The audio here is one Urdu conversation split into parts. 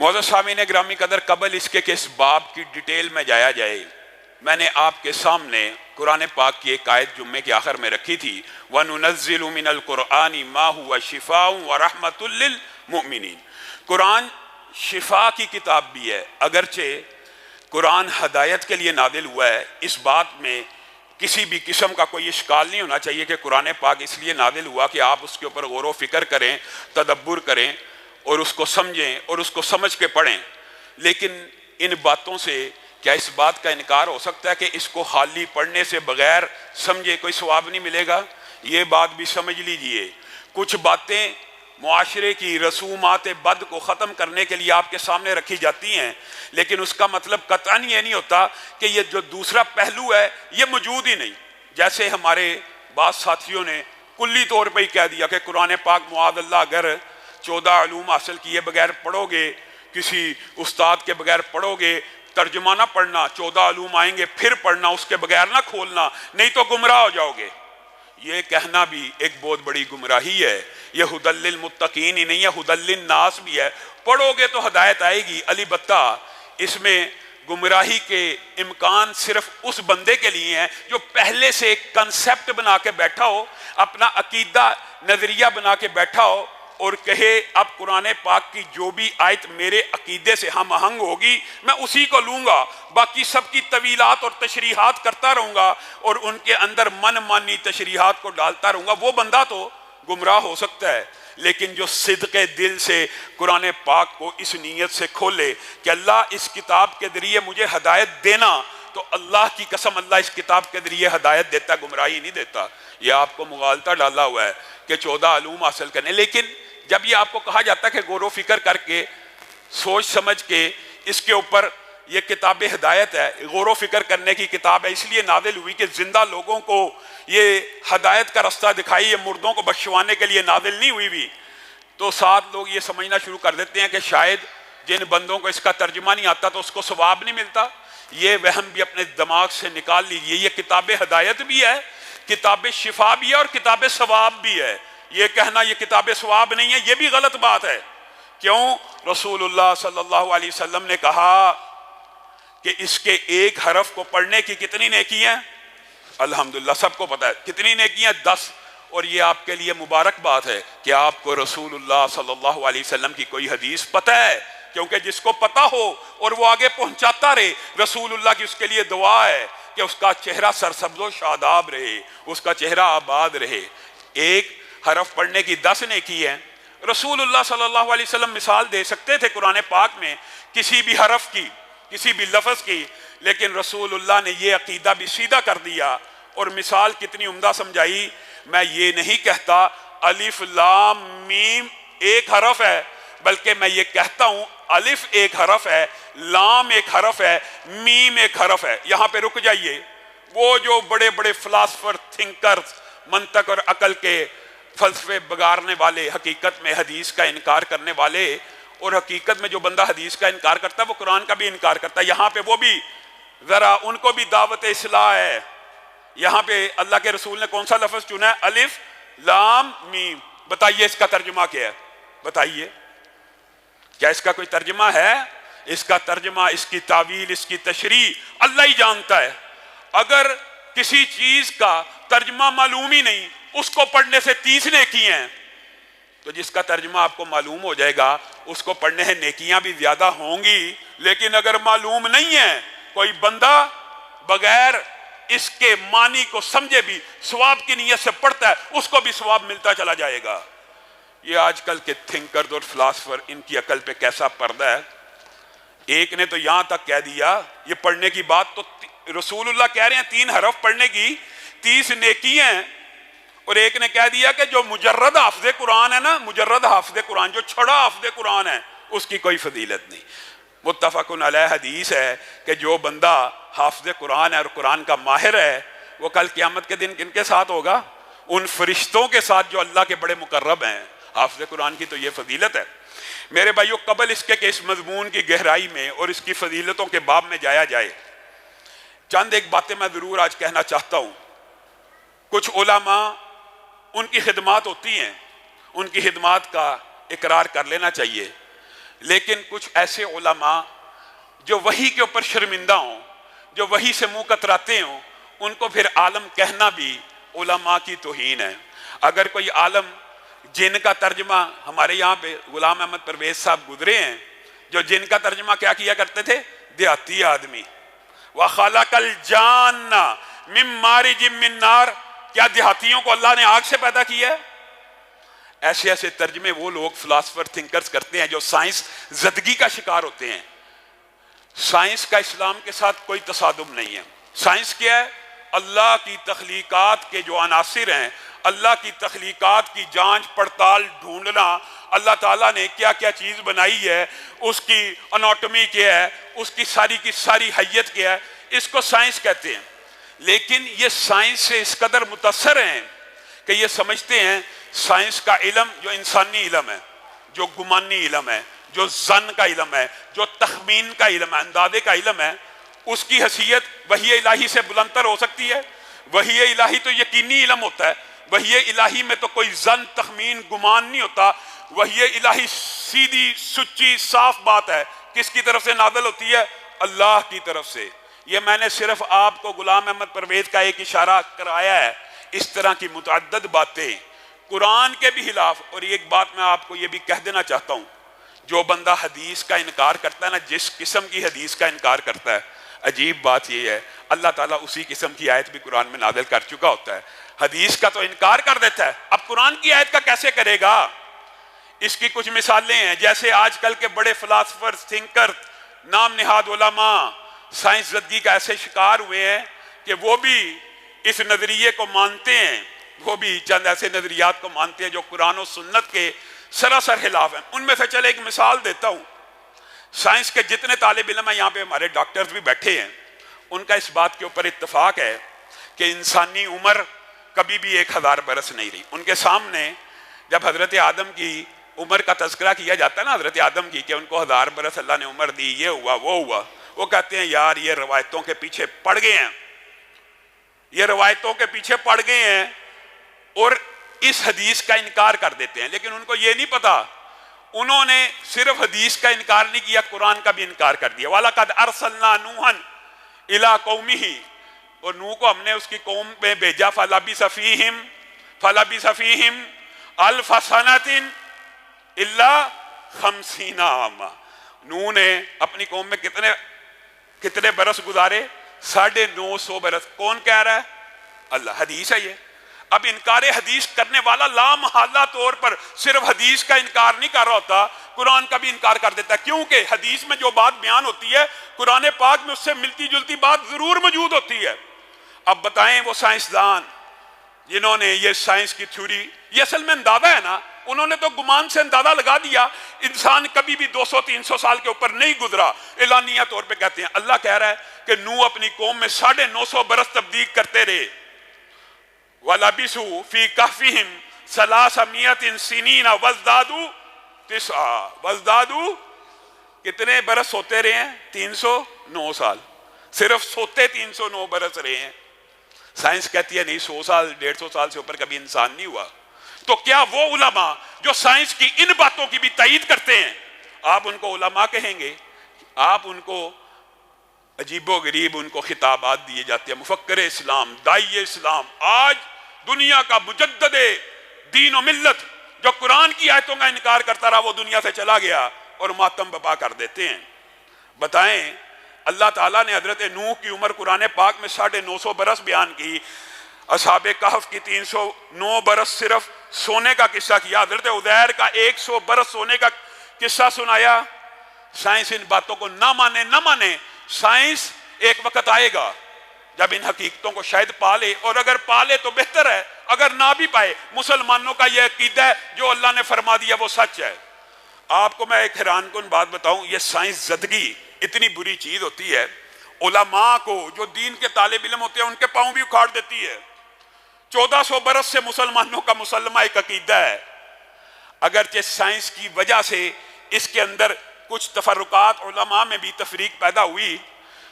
معزز سامعین گرامی قدر، قبل اس کے کہ اس باب کی ڈیٹیل میں جایا جائے، میں نے آپ کے سامنے قرآن پاک کی ایک آیت جمعے کے آخر میں رکھی تھی، وَنُنَزِّلُ مِنَ الْقُرْآنِ مَا هُوَ شِفَاءٌ وَرَحْمَةٌ لِّلْمُؤْمِنِينَ۔ قرآن شفا کی کتاب بھی ہے، اگرچہ قرآن ہدایت کے لیے نازل ہوا ہے، اس بات میں کسی بھی قسم کا کوئی اشکال نہیں ہونا چاہیے کہ قرآن پاک اس لیے نازل ہوا کہ آپ اس کے اوپر غور و فکر کریں، تدبر کریں اور اس کو سمجھیں اور اس کو سمجھ کے پڑھیں۔ لیکن ان باتوں سے کیا اس بات کا انکار ہو سکتا ہے کہ اس کو خالی پڑھنے سے بغیر سمجھے کوئی ثواب نہیں ملے گا؟ یہ بات بھی سمجھ لیجئے۔ کچھ باتیں معاشرے کی رسومات بد کو ختم کرنے کے لیے آپ کے سامنے رکھی جاتی ہیں، لیکن اس کا مطلب قطعاً یہ نہیں ہوتا کہ یہ جو دوسرا پہلو ہے یہ موجود ہی نہیں۔ جیسے ہمارے بعض ساتھیوں نے کلی طور پہ ہی کہہ دیا کہ قرآن پاک معاذ اللہ اگر 14 علوم حاصل کیے بغیر پڑھو گے، کسی استاد کے بغیر پڑھو گے، ترجمہ نہ پڑھنا، 14 علوم آئیں گے پھر پڑھنا، اس کے بغیر نہ کھولنا، نہیں تو گمراہ ہو جاؤ گے۔ یہ کہنا بھی ایک بہت بڑی گمراہی ہے۔ یہ ہدی للمتقین ہی نہیں ہے، ہدی للناس بھی ہے۔ پڑھو گے تو ہدایت آئے گی، البتہ اس میں گمراہی کے امکان صرف اس بندے کے لیے ہیں جو پہلے سے ایک کنسیپٹ بنا کے بیٹھا ہو، اپنا عقیدہ نظریہ بنا کے بیٹھا ہو اور کہے اب قرآن پاک کی جو بھی آیت میرے عقیدے سے ہم آہنگ ہوگی میں اسی کو لوں گا، باقی سب کی طویلات اور تشریحات کرتا رہوں گا اور ان کے اندر من مانی تشریحات کو ڈالتا رہوں گا۔ وہ بندہ تو گمراہ ہو سکتا ہے، لیکن جو صدق دل سے قرآن پاک کو اس نیت سے کھولے کہ اللہ اس کتاب کے ذریعے مجھے ہدایت دینا، تو اللہ کی قسم اللہ اس کتاب کے ذریعے ہدایت دیتا، گمراہی نہیں دیتا۔ یہ آپ کو مغالطہ ڈالا ہوا ہے کہ 14 علوم حاصل کرنے، لیکن جب یہ آپ کو کہا جاتا ہے کہ غور و فکر کر کے سوچ سمجھ کے اس کے اوپر یہ کتاب ہدایت ہے، غور و فکر کرنے کی کتاب ہے، اس لیے نازل ہوئی کہ زندہ لوگوں کو یہ ہدایت کا رستہ دکھائی، یہ مردوں کو بخشوانے کے لیے نازل نہیں ہوئی تو ساتھ لوگ یہ سمجھنا شروع کر دیتے ہیں کہ شاید جن بندوں کو اس کا ترجمہ نہیں آتا تو اس کو ثواب نہیں ملتا۔ یہ وہم بھی اپنے دماغ سے نکال لیجئے۔ یہ کتاب ہدایت بھی ہے، کتاب شفا بھی ہے اور کتاب ثواب بھی ہے۔ یہ کہنا یہ کتاب ثواب نہیں ہے، یہ بھی غلط بات ہے۔ کیوں؟ رسول اللہ صلی اللہ علیہ وسلم نے کہا کہ اس کے ایک حرف کو پڑھنے کی کتنی نیکی ہیں؟ الحمدللہ سب کو پتہ ہے کتنی نیکی ہیں، 10۔ اور یہ آپ کے لیے مبارک بات ہے کہ آپ کو رسول اللہ صلی اللہ علیہ وسلم کی کوئی حدیث پتہ ہے، کیونکہ جس کو پتہ ہو اور وہ آگے پہنچاتا رہے، رسول اللہ کی اس کے لیے دعا ہے کہ اس کا چہرہ سرسبز و شاداب رہے، اس کا چہرہ آباد رہے۔ ایک حرف پڑھنے کی 10 نیکی ہے۔ رسول اللہ صلی اللہ علیہ وسلم مثال دے سکتے تھے قرآن پاک میں کسی بھی حرف کی، کسی بھی لفظ کی، لیکن رسول اللہ نے یہ عقیدہ بھی سیدھا کر دیا اور مثال کتنی عمدہ سمجھائی۔ میں یہ نہیں کہتا الف لام میم ایک حرف ہے، بلکہ میں یہ کہتا ہوں الف ایک حرف ہے، لام ایک حرف ہے، میم ایک حرف ہے۔ یہاں پہ رک جائیے۔ وہ جو بڑے بڑے فلاسفر، تھنکرز، منطق اور عقل کے فلسفے بگاڑنے والے، حقیقت میں حدیث کا انکار کرنے والے، اور حقیقت میں جو بندہ حدیث کا انکار کرتا ہے وہ قرآن کا بھی انکار کرتا ہے۔ یہاں پہ وہ بھی ذرا ان کو بھی دعوت اصلاح ہے۔ یہاں پہ اللہ کے رسول نے کون سا لفظ چنا ہے؟ الف لام میم۔ بتائیے اس کا ترجمہ کیا ہے؟ بتائیے، کیا اس کا کوئی ترجمہ ہے؟ اس کا ترجمہ، اس کی تعویل، اس کی تشریح اللہ ہی جانتا ہے۔ اگر کسی چیز کا ترجمہ معلوم ہی نہیں، اس کو پڑھنے سے 30 نیکی ہیں، تو جس کا ترجمہ آپ کو معلوم ہو جائے گا اس کو پڑھنے سے نیکیاں بھی زیادہ ہوں گی۔ لیکن اگر معلوم نہیں ہے، کوئی بندہ بغیر اس کے معنی کو سمجھے بھی ثواب کی نیت سے پڑھتا ہے، اس کو بھی ثواب ملتا چلا جائے گا۔ یہ آج کل کے تھنکرز اور فلاسفر، ان کی عقل پہ کیسا پردہ ہے۔ ایک نے تو یہاں تک کہہ دیا، یہ پڑھنے کی بات تو رسول اللہ کہہ رہے ہیں 3 حرف پڑھنے کی 30 نیکی ہیں، اور ایک نے کہہ دیا کہ جو مجرد حافظ قرآن ہے نا، مجرد حافظ قرآن، جو چھڑا حافظ قرآن ہے، اس کی کوئی فضیلت نہیں۔ متفقن علیہ حدیث ہے کہ جو بندہ حافظ قرآن ہے اور قرآن کا ماہر ہے، وہ کل قیامت کے دن کن کے ساتھ ہوگا؟ ان فرشتوں کے ساتھ جو اللہ کے بڑے مقرب ہیں۔ حافظ قرآن کی تو یہ فضیلت ہے۔ میرے بھائیو، قبل اس کے کہ اس مضمون کی گہرائی میں اور اس کی فضیلتوں کے باب میں جایا جائے، چند ایک باتیں میں ضرور آج کہنا چاہتا ہوں۔ کچھ علماء، ان کی خدمات ہوتی ہیں، ان کی خدمات کا اقرار کر لینا چاہیے، لیکن کچھ ایسے علماء جو وحی کے اوپر شرمندہ ہوں، جو وحی سے منہ کتراتے ہوں، ان کو پھر عالم کہنا بھی علماء کی توہین ہے۔ اگر کوئی عالم جن کا ترجمہ، ہمارے یہاں پہ غلام احمد پرویز صاحب گزرے ہیں جو جن کا ترجمہ کیا کیا کرتے تھے؟ دیہاتی آدمی۔ وَخَلَقَ الْجَانَّ مِن مَارِجٍ مِّن نَارٍ، کیا دیہاتیوں کو اللہ نے آگ سے پیدا کیا ہے؟ ایسے ایسے ترجمے وہ لوگ فلاسفر تھنکرز کرتے ہیں جو سائنس زدگی کا شکار ہوتے ہیں۔ سائنس کا اسلام کے ساتھ کوئی تصادم نہیں ہے۔ سائنس کیا ہے؟ اللہ کی تخلیقات کے جو عناصر ہیں، اللہ کی تخلیقات کی جانچ پڑتال ڈھونڈنا، اللہ تعالیٰ نے کیا کیا چیز بنائی ہے، اس کی اناٹومی کیا ہے، اس کی ساری حیت کیا ہے، اس کو سائنس کہتے ہیں۔ لیکن یہ سائنس سے اس قدر متاثر ہیں کہ یہ سمجھتے ہیں سائنس کا علم جو انسانی علم ہے، جو گمانی علم ہے، جو ظن کا علم ہے، جو تخمین کا علم ہے، اندازے کا علم ہے، اس کی حیثیت وحی الہی سے بلندتر ہو سکتی ہے۔ وحی الہی تو یقینی علم ہوتا ہے، وحی الہی میں تو کوئی ظن تخمین گمان نہیں ہوتا۔ وحی الہی سیدھی سچی صاف بات ہے، کس کی طرف سے نازل ہوتی ہے؟ اللہ کی طرف سے۔ یہ میں نے صرف آپ کو غلام احمد پرویز کا ایک اشارہ کرایا ہے، اس طرح کی متعدد باتیں قرآن کے بھی خلاف۔ اور ایک بات میں آپ کو یہ بھی کہہ دینا چاہتا ہوں، جو بندہ حدیث کا انکار کرتا ہے نا، جس قسم کی حدیث کا انکار کرتا ہے، عجیب بات یہ ہے اللہ تعالیٰ اسی قسم کی آیت بھی قرآن میں نازل کر چکا ہوتا ہے۔ حدیث کا تو انکار کر دیتا ہے، اب قرآن کی آیت کا کیسے کرے گا؟ اس کی کچھ مثالیں ہیں، جیسے آج کل کے بڑے فلاسفر تھنکر نام نہاد علماء سائنس زدگی کا ایسے شکار ہوئے ہیں کہ وہ بھی اس نظریے کو مانتے ہیں، وہ بھی چند ایسے نظریات کو مانتے ہیں جو قرآن و سنت کے سراسر خلاف ہیں۔ ان میں سے چلے ایک مثال دیتا ہوں۔ سائنس کے جتنے طالب علم ہیں، یہاں پہ ہمارے ڈاکٹرز بھی بیٹھے ہیں، ان کا اس بات کے اوپر اتفاق ہے کہ انسانی عمر کبھی بھی 1000 برس نہیں رہی۔ ان کے سامنے جب حضرت آدم کی عمر کا تذکرہ کیا جاتا ہے نا، حضرت آدم کی، کہ ان کو 1000 برس اللہ نے عمر دی، یہ ہوا وہ ہوا، وہ کہتے ہیں یار یہ روایتوں کے پیچھے پڑ گئے ہیں، یہ روایتوں کے پیچھے پڑ گئے ہیں، اور اس حدیث کا انکار کر دیتے ہیں۔ لیکن ان کو یہ نہیں پتا، انہوں نے صرف حدیث کا انکار نہیں کیا، قرآن کا بھی انکار کر دیا۔ وَلَقَدْ أَرْسَلْنَا نُوحًا إِلَىٰ قَوْمِهِ، اور نوح کو ہم نے اس کی قوم پہ بھیجا، فَلَبِثَ فِيهِمْ أَلْفَ سَنَةٍ إِلَّا 50 عَامًا۔ نوح نے اپنی قوم میں کتنے برس گزارے؟ 950 برس۔ کون کہہ رہا ہے؟ اللہ۔ حدیث ہے یہ۔ اب انکار حدیث کرنے والا لامحالہ طور پر صرف حدیث کا انکار نہیں کر رہا ہوتا، قرآن کا بھی انکار کر دیتا ہے، کیونکہ حدیث میں جو بات بیان ہوتی ہے قرآن پاک میں اس سے ملتی جلتی بات ضرور موجود ہوتی ہے۔ اب بتائیں وہ سائنسدان جنہوں نے یہ سائنس کی تھیوری، یہ اصل میں اندازہ ہے نا، انہوں نے تو گمان سے اندازہ لگا دیا انسان کبھی بھی 200-300 سال کے اوپر نہیں گزرا، اعلانیہ طور پہ کہتے ہیں۔ اللہ کہہ رہا ہے کہ نوح اپنی قوم میں 950 برس تبلیغ کرتے رہے۔ وَلَبِثُوا فِي كَهْفِهِمْ 300 سِنِينَ وَازْدَادُوا 9 وَازْدَادُوا، کتنے برس ہوتے رہے ہیں؟ 309 سال، صرف سوتے 309 برس رہے ہیں۔ سائنس کہتی ہے نہیں، 100 سال 150 سال سے اوپر کبھی انسان نہیں ہوا۔ تو کیا وہ علماء جو سائنس کی ان باتوں کی بھی تائید کرتے ہیں، آپ ان کو علماء کہیں گے؟ آپ ان کو عجیب و غریب ان کو خطابات دیے جاتے ہیں، مفکر اسلام، داعی اسلام، آج دنیا کا مجدد دین و ملت، جو قرآن کی آیتوں کا انکار کرتا رہا، وہ دنیا سے چلا گیا اور ماتم برپا کر دیتے ہیں۔ بتائیں، اللہ تعالیٰ نے حضرت نوح کی عمر قرآن پاک میں 950 برس بیان کی، اصحاب کہف کی 309 برس صرف سونے کا قصہ کیا، حضرت عزیر کا 100 برس سونے کا قصہ سنایا۔ سائنس ان باتوں کو نہ مانے، سائنس ایک وقت آئے گا جب ان حقیقتوں کو شاید پالے، اور اگر پالے تو بہتر ہے، اگر نہ بھی پائے مسلمانوں کا یہ عقیدہ ہے جو اللہ نے فرما دیا وہ سچ ہے۔ آپ کو میں ایک حیران کن بات بتاؤں، یہ سائنس زدگی اتنی بری چیز ہوتی ہے، علماء کو جو دین کے طالب علم ہوتے ہیں ان کے پاؤں بھی اکھاڑ دیتی ہے۔ 1400 برس سے مسلمانوں کا مسلمہ ایک عقیدہ ہے، اگرچہ سائنس کی وجہ سے اس کے اندر کچھ تفرقات علماء میں بھی تفریق پیدا ہوئی،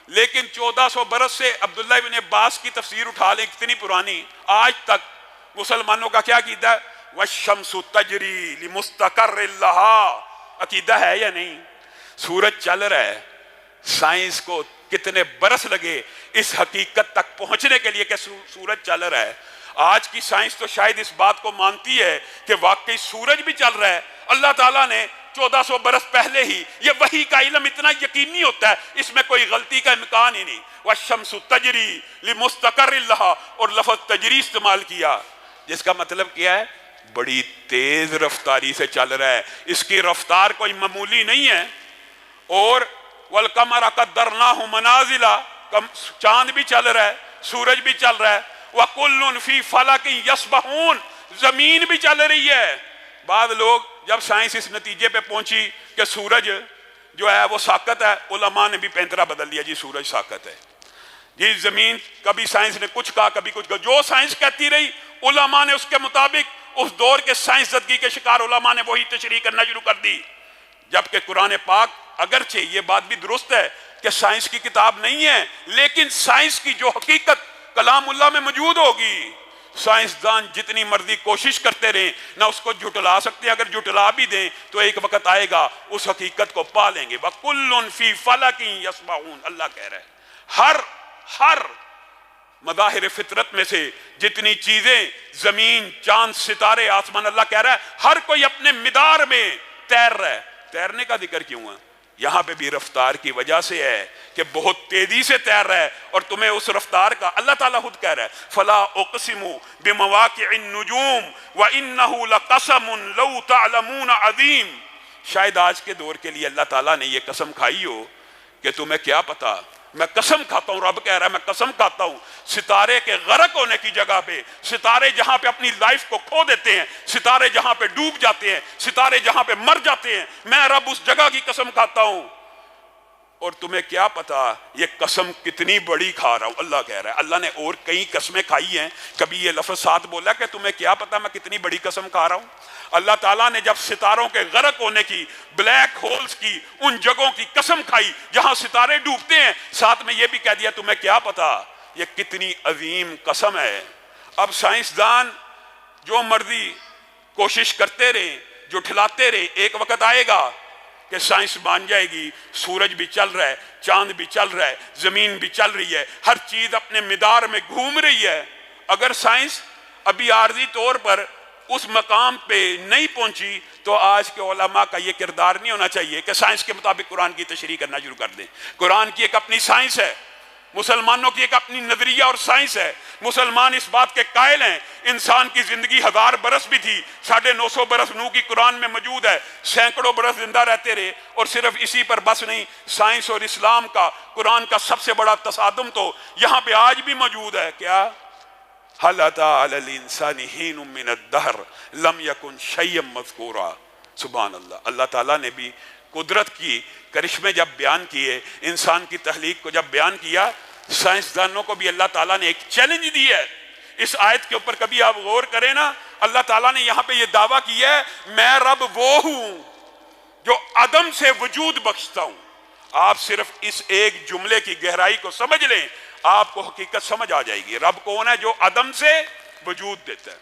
لیکن 1400 برس سے عبداللہ ابن عباس کی تفسیر اٹھا لیں کتنی پرانی، آج تک مسلمانوں کا کیا عقیدہ ہے؟ وَالشَّمْسُ تَجْرِي لِمُسْتَقَرٍّ لَهَا، عقیدہ ہے یا نہیں؟ سورج چل رہا ہے، سائنس کو کتنے برس لگے اس حقیقت تک پہنچنے کے لیے کہ سورج چل رہا ہے۔ آج کی سائنس تو شاید اس بات کو مانتی ہے کہ واقعی سورج بھی چل رہا ہے۔ اللہ تعالیٰ نے 1400 برس پہلے ہی، یہ وحی کا علم اتنا یقینی ہوتا ہے، اس میں کوئی غلطی کا امکان ہی نہیں۔ وَالشَّمْسُ تَجْرِي لِمُسْتَقَرٍّ لَهَا، اور لفظ تجری استعمال کیا، جس کا مطلب کیا ہے؟ بڑی تیز رفتاری سے چل رہا ہے، اس کی رفتار کوئی معمولی نہیں ہے۔ اور وَالْقَمَرَ قَدَّرْنَاهُ مَنَازِلَ، چاند بھی چل رہا ہے، سورج بھی چل رہا ہے۔ وَكُلٌّ فِي فَلَكٍ يَسْبَحُونَ، زمین بھی چل رہی ہے۔ بعض لوگ جب سائنس اس نتیجے پہ پہنچی کہ سورج جو ہے وہ ساقط ہے، علماء نے بھی پینترا بدل دیا، جی سورج ساقط ہے، جی زمین، کبھی سائنس نے کچھ کہا کبھی کچھ کہا، جو سائنس کہتی رہی علماء نے اس کے مطابق، اس دور کے سائنس زدگی کے شکار علماء نے وہی تشریح کرنا شروع کر دی۔ جبکہ قرآن پاک اگرچہ یہ بات بھی درست ہے کہ سائنس کی کتاب نہیں ہے، لیکن سائنس کی جو حقیقت کلام اللہ میں موجود ہوگی، سائنسدان جتنی مرضی کوشش کرتے رہیں نہ اس کو جھٹلا سکتے ہیں، اگر جھٹلا بھی دیں تو ایک وقت آئے گا اس حقیقت کو پا لیں گے۔ وَكُلٌّ فِي فَلَكٍ يَسْبَحُونَ، اللہ کہہ رہے ہیں ہر مظاہر فطرت میں سے جتنی چیزیں، زمین، چاند، ستارے، آسمان، اللہ کہہ رہا ہے ہر کوئی اپنے مدار میں تیر رہا ہے۔ تیرنے کا ذکر کیوں ہے؟ یہاں پہ بھی رفتار کی وجہ سے ہے کہ بہت تیزی سے تیر رہا ہے، اور تمہیں اس رفتار کا اللہ تعالیٰ خود کہہ رہا ہے فَلَا أُقْسِمُ بِمَوَاقِعِ النُّجُومِ وَإِنَّهُ لَقَسَمٌ لَوْ تَعْلَمُونَ عَظِيمٌ۔ شاید آج کے دور کے لیے اللہ تعالیٰ نے یہ قسم کھائی ہو کہ تمہیں کیا پتا، میں قسم کھاتا ہوں، رب کہہ رہا ہے میں قسم کھاتا ہوں، ستارے کے غرق ہونے کی جگہ پہ، ستارے جہاں پہ اپنی لائف کو کھو دیتے ہیں، ستارے جہاں پہ ڈوب جاتے ہیں، ستارے جہاں پہ مر جاتے ہیں، میں رب اس جگہ کی قسم کھاتا ہوں، اور تمہیں کیا پتا یہ قسم کتنی بڑی کھا رہا ہوں۔ اللہ کہہ رہا ہے، اللہ نے اور کئی قسمیں کھائی ہیں، کبھی یہ لفظ ساتھ بولا کہ تمہیں کیا پتا میں کتنی بڑی قسم کھا رہا ہوں۔ اللہ تعالیٰ نے جب ستاروں کے غرق ہونے کی، بلیک ہولز کی، ان جگہوں کی قسم کھائی جہاں ستارے ڈوبتے ہیں، ساتھ میں یہ بھی کہہ دیا تمہیں کیا پتا یہ کتنی عظیم قسم ہے۔ اب سائنسدان جو مرضی کوشش کرتے رہیں، جھٹلاتے رہیں، ایک وقت آئے گا کہ سائنس مان جائے گی سورج بھی چل رہا ہے، چاند بھی چل رہا ہے، زمین بھی چل رہی ہے، ہر چیز اپنے مدار میں گھوم رہی ہے۔ اگر سائنس ابھی عارضی طور پر اس مقام پہ نہیں پہنچی تو آج کے علماء کا یہ کردار نہیں ہونا چاہیے کہ سائنس کے مطابق قرآن کی تشریح کرنا شروع کر دیں۔ قرآن کی ایک اپنی سائنس ہے، مسلمانوں کی ایک اپنی نظریہ اور سائنس ہے۔ مسلمان اس بات کے قائل ہیں انسان کی زندگی 1000 برس بھی تھی، 950 برس نوح کی قرآن میں موجود ہے، سینکڑوں برس زندہ رہتے رہے، اور صرف اسی پر بس نہیں، سائنس اور اسلام کا، قرآن کا سب سے بڑا تصادم تو یہاں پہ آج بھی موجود ہے۔ کیا؟ هل أتى على الإنسان حين من الدهر لم يكن شيئا مذكورا۔ سبحان اللہ، اللہ تعالیٰ نے بھی قدرت کی کرشمے جب بیان کیے، انسان کی تخلیق کو جب بیان کیا، سائنسدانوں کو بھی اللہ تعالیٰ نے ایک چیلنج دی ہے۔ اس آیت کے اوپر کبھی آپ غور کریں نا، اللہ تعالیٰ نے یہاں پہ یہ دعویٰ کیا ہے میں رب وہ ہوں جو عدم سے وجود بخشتا ہوں۔ آپ صرف اس ایک جملے کی گہرائی کو سمجھ لیں، آپ کو حقیقت سمجھ آ جائے گی۔ رب کون ہے؟ جو عدم سے وجود دیتا ہے،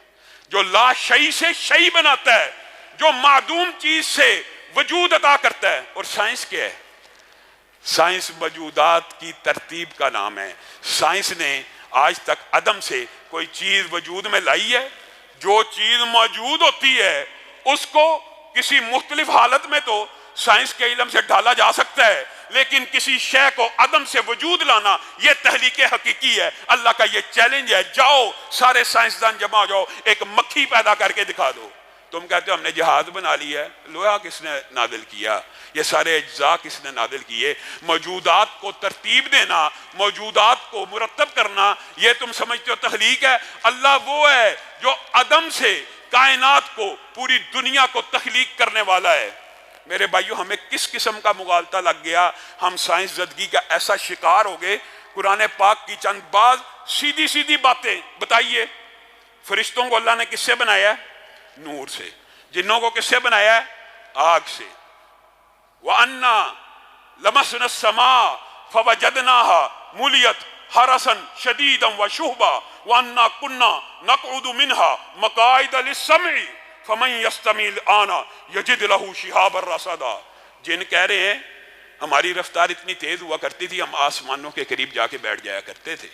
جو لا شیء سے شیء بناتا ہے، جو معدوم چیز سے وجود عطا کرتا ہے۔ اور سائنس کیا ہے؟ سائنس موجودات کی ترتیب کا نام ہے۔ سائنس نے آج تک عدم سے کوئی چیز وجود میں لائی ہے؟ جو چیز موجود ہوتی ہے اس کو کسی مختلف حالت میں تو سائنس کے علم سے ڈھالا جا سکتا ہے، لیکن کسی شے کو عدم سے وجود لانا یہ تحلیق حقیقی ہے۔ اللہ کا یہ چیلنج ہے، جاؤ سارے سائنسدان جمع ہو جاؤ، ایک مکھی پیدا کر کے دکھا دو۔ تم کہتے ہو ہم نے جہاز بنا لیا ہے، لوہا کس نے نازل کیا؟ یہ سارے اجزاء کس نے نازل کیے؟ موجودات کو ترتیب دینا، موجودات کو مرتب کرنا، یہ تم سمجھتے ہو تخلیق ہے؟ اللہ وہ ہے جو عدم سے کائنات کو، پوری دنیا کو تخلیق کرنے والا ہے۔ میرے بھائیو، ہمیں کس قسم کا مغالطہ لگ گیا، ہم سائنس زدگی کا ایسا شکار ہو گئے۔ قرآن پاک کی چند بعض سیدھی سیدھی باتیں بتائیے۔ فرشتوں کو اللہ نے کس سے بنایا ہے؟ نور سے۔ جنوں کو کس سے بنایا ہے؟ آگ سے۔ وَأَنَّا لَمَسْنَا السَّمَاءَ فَوَجَدْنَاهَا مُلِيَتْ حَرَسًا شَدِيدًا وَشُهْبًا وَأَنَّا كُنَّا نَقْعُدُ مِنْهَا مَقَاعِدَ لِلسَّمْعِ فمن یستمیل آنا یجد لہو شہابا رصدا۔ جن کہہ رہے ہیں ہماری رفتار اتنی تیز ہوا کرتی تھی ہم آسمانوں کے قریب جا کے بیٹھ جایا کرتے تھے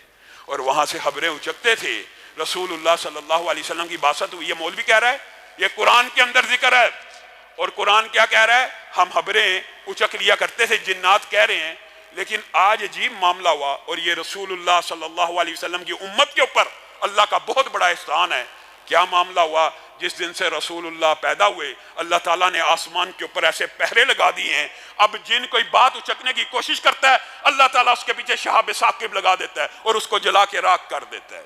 اور وہاں سے خبریں اچکتے تھے۔ رسول اللہ صلی اللہ علیہ وسلم کی باسط ہوئی، یہ مولوی کہہ رہا ہے، یہ قرآن کے اندر ذکر ہے، اور قرآن کیا کہہ رہا ہے؟ ہم خبریں اچک لیا کرتے تھے، جنات کہہ رہے ہیں۔ لیکن آج عجیب معاملہ ہوا، اور یہ رسول اللہ صلی اللہ علیہ وسلم کی امت کے اوپر اللہ کا بہت بڑا احسان ہے۔ کیا معاملہ ہوا؟ جس دن سے رسول اللہ پیدا ہوئے اللہ تعالیٰ نے آسمان کے اوپر ایسے پہرے لگا دیے ہیں، اب جن کوئی بات اچکنے کی کوشش کرتا ہے اللہ تعالیٰ اس کے پیچھے شہاب ثاقب لگا دیتا ہے اور اس کو جلا کے راکھ کر دیتا ہے۔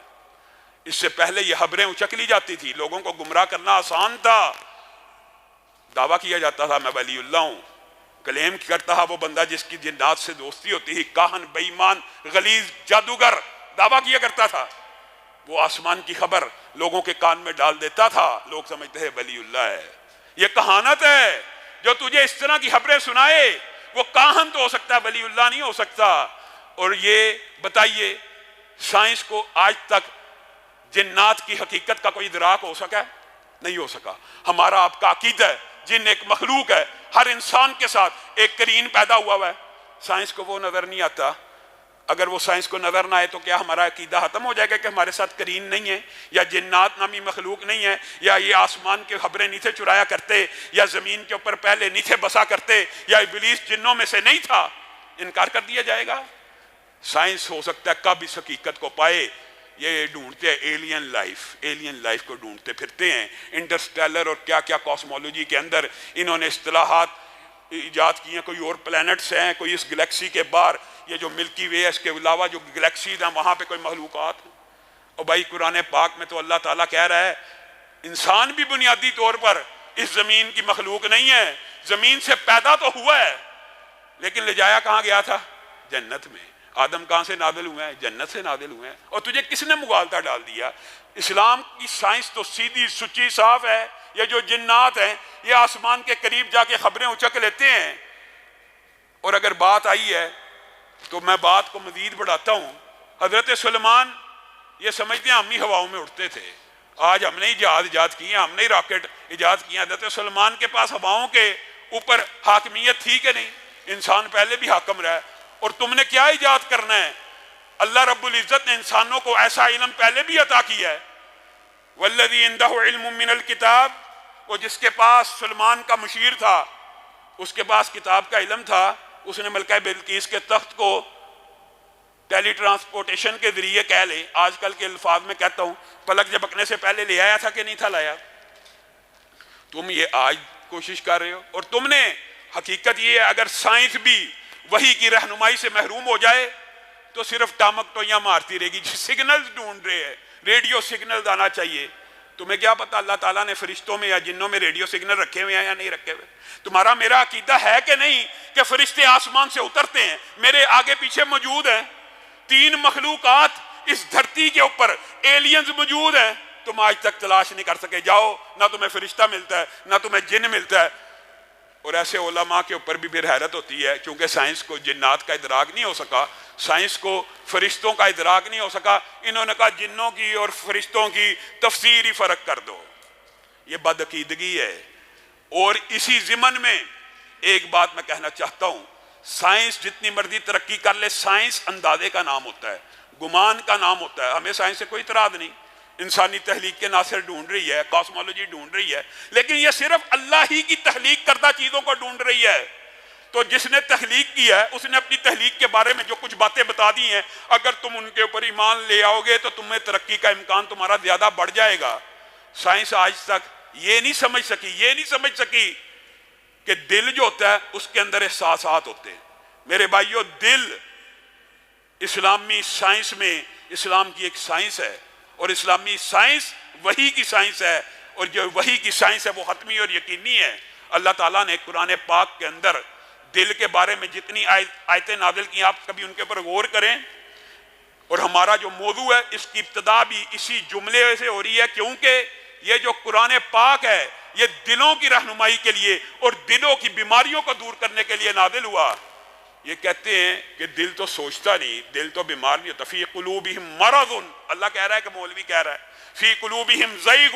اس سے پہلے یہ خبریں اچک لی جاتی تھی، لوگوں کو گمراہ کرنا آسان تھا، دعویٰ کیا جاتا تھا میں ولی اللہ ہوں، کلیم کرتا تھا وہ بندہ جس کی جنات سے دوستی ہوتی تھی، کاہن، بے ایمان، غلیظ، جادوگر، دعویٰ کیا کرتا تھا، وہ آسمان کی خبر لوگوں کے کان میں ڈال دیتا تھا، لوگ سمجھتے ہیں ولی اللہ ہے۔ یہ کہانت ہے، جو تجھے اس طرح کی خبریں سنائے وہ کاہن تو ہو سکتا ہے، ولی اللہ نہیں ہو سکتا۔ اور یہ بتائیے سائنس کو آج تک جنات کی حقیقت کا کوئی ادراک ہو سکا؟ نہیں ہو سکا۔ ہمارا آپ کا عقیدہ ہے جن ایک مخلوق ہے، ہر انسان کے ساتھ ایک قرین پیدا ہوا ہے، سائنس کو وہ نظر نہیں آتا۔ اگر وہ سائنس کو نظر نہ آئے تو کیا ہمارا عقیدہ ختم ہو جائے گا کہ ہمارے ساتھ قرین نہیں ہے، یا جنات نامی مخلوق نہیں ہے، یا یہ آسمان کے خبریں نہیں تھے چرایا کرتے، یا زمین کے اوپر پہلے نہیں تھے بسا کرتے، یا ابلیس جنوں میں سے نہیں تھا؟ انکار کر دیا جائے گا؟ سائنس ہو سکتا ہے کب اس حقیقت کو پائے؟ یہ ڈھونڈتے ہیں ایلین لائف کو ڈھونڈتے پھرتے ہیں، انٹرسٹیلر اور کیا کیا کاسمولوجی کے اندر انہوں نے اصطلاحات ایجاد کی ہیں، کوئی اور پلینٹس ہیں، کوئی اس گلیکسی کے باہر، یہ جو ملکی وے ہے اس کے علاوہ جو گلیکسیز ہیں وہاں پہ کوئی مخلوقات ہیں۔ اور بھائی قرآن پاک میں تو اللہ تعالیٰ کہہ رہا ہے انسان بھی بنیادی طور پر اس زمین کی مخلوق نہیں ہے، زمین سے پیدا تو ہوا ہے لیکن لے جایا کہاں گیا تھا؟ جنت میں۔ آدم کہاں سے نازل ہوئے ہیں؟ جنت سے نازل ہوئے ہیں۔ اور تجھے کس نے مغالطہ ڈال دیا؟ اسلام کی سائنس تو سیدھی سچی صاف ہے، یہ جو جنات ہیں یہ آسمان کے قریب جا کے خبریں اچک لیتے ہیں۔ اور اگر بات آئی ہے تو میں بات کو مزید بڑھاتا ہوں، حضرت سلیمان یہ سمجھتے ہیں ہم ہی ہواؤں میں اڑتے تھے، آج ہم نے ہی جہاز ایجاد کیے، ہم نے ہی راکٹ ایجاد کیے۔ حضرت سلیمان کے پاس ہواؤں کے اوپر حاکمیت تھی کہ نہیں؟ انسان پہلے بھی حاکم رہا ہے، اور تم نے کیا ایجاد کرنا ہے؟ اللہ رب العزت نے انسانوں کو ایسا علم پہلے بھی عطا کیا ہے، والذی عندہ علم من الکتاب، وہ جس کے پاس سلیمان کا مشیر تھا اس کے پاس کتاب کا علم تھا، اس نے ملکہ بلقیس کے تخت کو ٹیلی ٹرانسپورٹیشن کے ذریعے کہہ لیں، آج کل کے الفاظ میں کہتا ہوں، پلک جھپکنے سے پہلے لے آیا تھا کہ نہیں تھا لایا؟ تم یہ آج کوشش کر رہے ہو، اور تم نے حقیقت یہ ہے اگر سائنس بھی وحی کی رہنمائی سے محروم ہو جائے تو صرف ٹامک ٹوئیاں مارتی رہے گی۔ سگنلز ڈھونڈ رہے ہیں، ریڈیو سگنلز آنا چاہیے۔ تمہیں کیا پتا اللہ تعالیٰ نے فرشتوں میں یا جنوں میں ریڈیو سگنل رکھے ہوئے ہیں یا نہیں رکھے ہوئے؟ تمہارا میرا عقیدہ ہے کہ نہیں کہ فرشتے آسمان سے اترتے ہیں، میرے آگے پیچھے موجود ہیں، 3 مخلوقات اس دھرتی کے اوپر ایلینز موجود ہیں، تم آج تک تلاش نہیں کر سکے۔ جاؤ، نہ تمہیں فرشتہ ملتا ہے نہ تمہیں جن ملتا ہے۔ اور ایسے علماء کے اوپر بھی پھر حیرت ہوتی ہے، کیونکہ سائنس کو جنات کا ادراک نہیں ہو سکا، سائنس کو فرشتوں کا ادراک نہیں ہو سکا، انہوں نے کہا جنوں کی اور فرشتوں کی تفسیر ہی فرق کر دو۔ یہ بدعقیدگی ہے۔ اور اسی ضمن میں ایک بات میں کہنا چاہتا ہوں، سائنس جتنی مرضی ترقی کر لے، سائنس اندازے کا نام ہوتا ہے، گمان کا نام ہوتا ہے۔ ہمیں سائنس سے کوئی اعتراض نہیں، انسانی تخلیق کے ناصر ڈھونڈ رہی ہے، کاسمولوجی ڈھونڈ رہی ہے، لیکن یہ صرف اللہ ہی کی تخلیق کردہ چیزوں کو ڈھونڈ رہی ہے۔ تو جس نے تخلیق کیا ہے اس نے اپنی تخلیق کے بارے میں جو کچھ باتیں بتا دی ہیں، اگر تم ان کے اوپر ایمان لے آؤ گے تو تمہیں ترقی کا امکان تمہارا زیادہ بڑھ جائے گا۔ سائنس آج تک یہ نہیں سمجھ سکی کہ دل جو ہوتا ہے اس کے اندر احساسات ہوتے ہیں۔ میرے بھائیو، دل اسلامی سائنس میں اسلام کی ایک سائنس ہے، اور اسلامی سائنس وحی کی سائنس ہے، اور جو وحی کی سائنس ہے وہ حتمی اور یقینی ہے۔ اللہ تعالیٰ نے قرآن پاک کے اندر دل کے بارے میں جتنی آیتیں نازل کی، آپ کبھی ان کے اوپر غور کریں۔ اور ہمارا جو موضوع ہے اس کی ابتدا بھی اسی جملے سے ہو رہی ہے، کیونکہ یہ جو قرآن پاک ہے یہ دلوں کی رہنمائی کے لیے اور دلوں کی بیماریوں کو دور کرنے کے لیے نازل ہوا۔ یہ کہتے ہیں کہ دل تو سوچتا نہیں، دل تو بیمار نہیں ہوتا۔ فی قلوبہم مرض، اللہ کہہ رہا ہے کہ مولوی کہہ رہا ہے، فی قلوبہم زیغ،